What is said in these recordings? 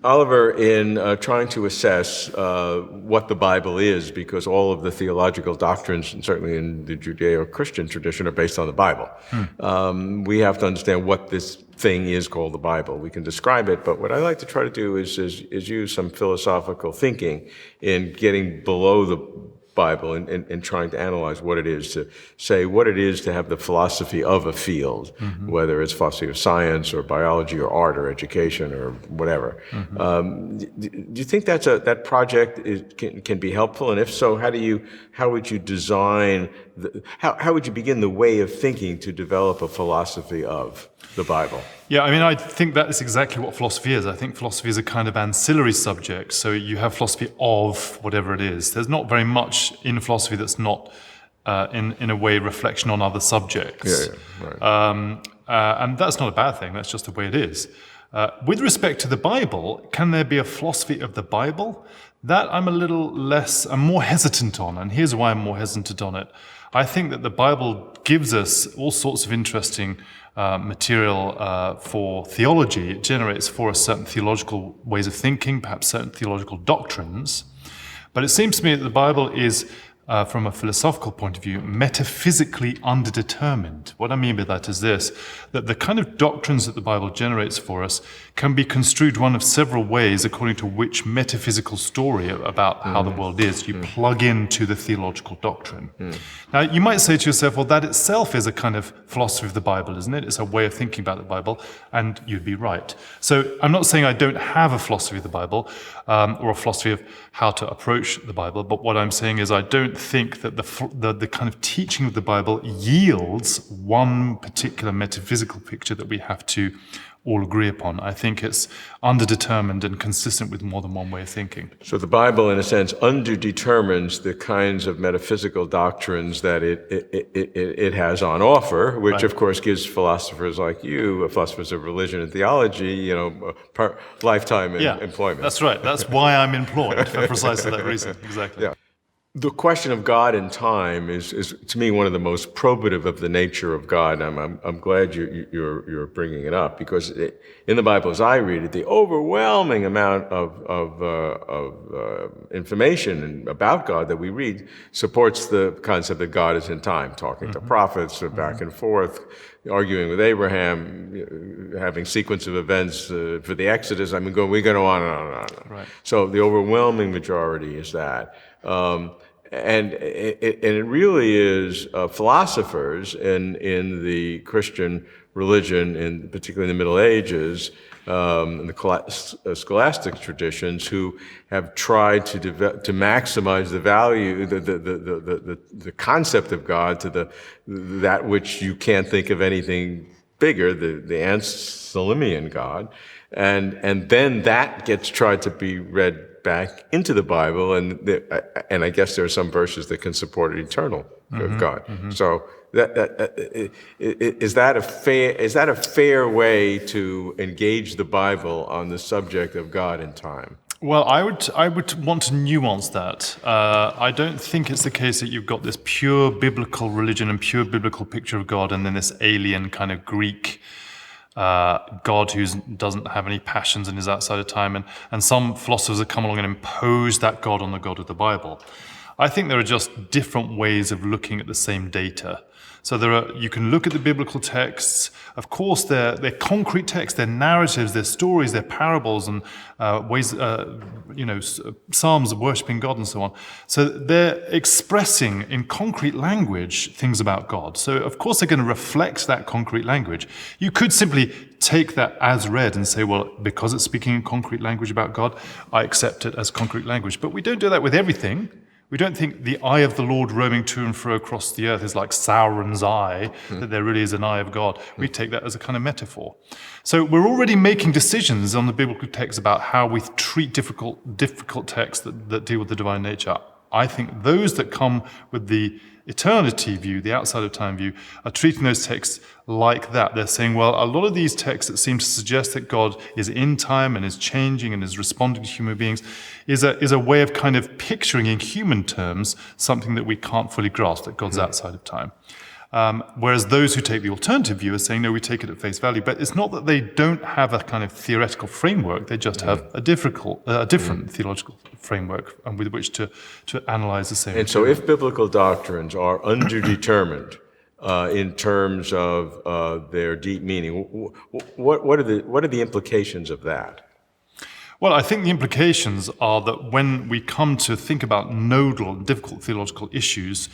Oliver, in trying to assess what the Bible is, because all of the theological doctrines, and certainly in the Judeo-Christian tradition, are based on the Bible, we have to understand what this thing is called the Bible. We can describe it, but what I like to try to do is use some philosophical thinking in getting below the Bible and trying to analyze what it is, to say what it is to have the philosophy of a field, whether it's philosophy of science or biology or art or education or whatever. Do you think that project can be helpful? And if so, how would you design, how would you begin the way of thinking to develop a philosophy of the Bible? Yeah, I mean, I think that is exactly what philosophy is. I think philosophy is a kind of ancillary subject. So you have philosophy of whatever it is. There's not very much in philosophy that's not, in a way, reflection on other subjects. Right. And that's not a bad thing. That's just the way it is. With respect to the Bible, can there be a philosophy of the Bible? That I'm more hesitant on. And here's why I'm more hesitant on it. I think that the Bible gives us all sorts of interesting material for theology. It generates for us certain theological ways of thinking, perhaps certain theological doctrines. But it seems to me that the Bible is, from a philosophical point of view, metaphysically underdetermined. What I mean by that is this, that the kind of doctrines that the Bible generates for us can be construed one of several ways according to which metaphysical story about how the world is you plug into the theological doctrine. Now, you might say to yourself, well, that itself is a kind of philosophy of the Bible, isn't it? It's a way of thinking about the Bible, and you'd be right. So I'm not saying I don't have a philosophy of the Bible or a philosophy of how to approach the Bible, but what I'm saying is I don't think that the kind of teaching of the Bible yields one particular metaphysical picture that we have to all agree upon. I think it's underdetermined and consistent with more than one way of thinking. So the Bible, in a sense, underdetermines the kinds of metaphysical doctrines that it has on offer, which, of course, gives philosophers like you, philosophers of religion and theology, lifetime employment. That's right. That's why I'm employed, for precisely that reason. Exactly. Yeah. The question of God and time is to me one of the most probative of the nature of God. I'm glad you're bringing it up, because in the Bible, as I read it, the overwhelming amount of information about God that we read supports the concept that God is in time, talking to prophets, back and forth, arguing with Abraham, having sequence of events for the Exodus. I mean, we go on and on and on. Right. So the overwhelming majority is that. And it really is philosophers in the Christian religion, and particularly in the Middle Ages, in the scholastic traditions, who have tried to maximize the value, the concept of God to that which you can't think of anything bigger, the Anselmian God, and then that gets tried to be read back into the Bible, and I guess there are some verses that can support an eternal of God. So is that a fair way to engage the Bible on the subject of God and time? Well, I would want to nuance that. I don't think it's the case that you've got this pure biblical religion and pure biblical picture of God, and then this alien kind of Greek God who doesn't have any passions and is outside of time, and some philosophers have come along and imposed that God on the God of the Bible. I think there are just different ways of looking at the same data. So you can look at the biblical texts. Of course, they're concrete texts, they're narratives, they're stories, they're parables, and ways, psalms of worshiping God and so on. So they're expressing in concrete language things about God. So of course they're going to reflect that concrete language. You could simply take that as read and say, well, because it's speaking in concrete language about God, I accept it as concrete language. But we don't do that with everything. We don't think the eye of the Lord roaming to and fro across the earth is like Sauron's eye, that there really is an eye of God. We take that as a kind of metaphor. So we're already making decisions on the biblical text about how we treat difficult texts that deal with the divine nature. I think those that come with the eternity view, the outside of time view, are treating those texts like that. They're saying, well, a lot of these texts that seem to suggest that God is in time and is changing and is responding to human beings is a way of kind of picturing in human terms something that we can't fully grasp, that God's outside of time. Whereas those who take the alternative view are saying, no, we take it at face value. But it's not that they don't have a kind of theoretical framework, they just have a different theological framework with which to analyze the same. And so if biblical doctrines are underdetermined in terms of their deep meaning, what are the implications of that? Well, I think the implications are that when we come to think about nodal and difficult theological issues,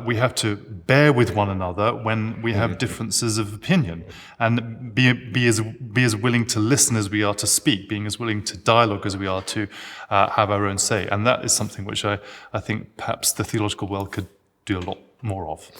we have to bear with one another when we have differences of opinion, and be as willing to listen as we are to speak, being as willing to dialogue as we are to have our own say. And that is something which I think perhaps the theological world could do a lot more of.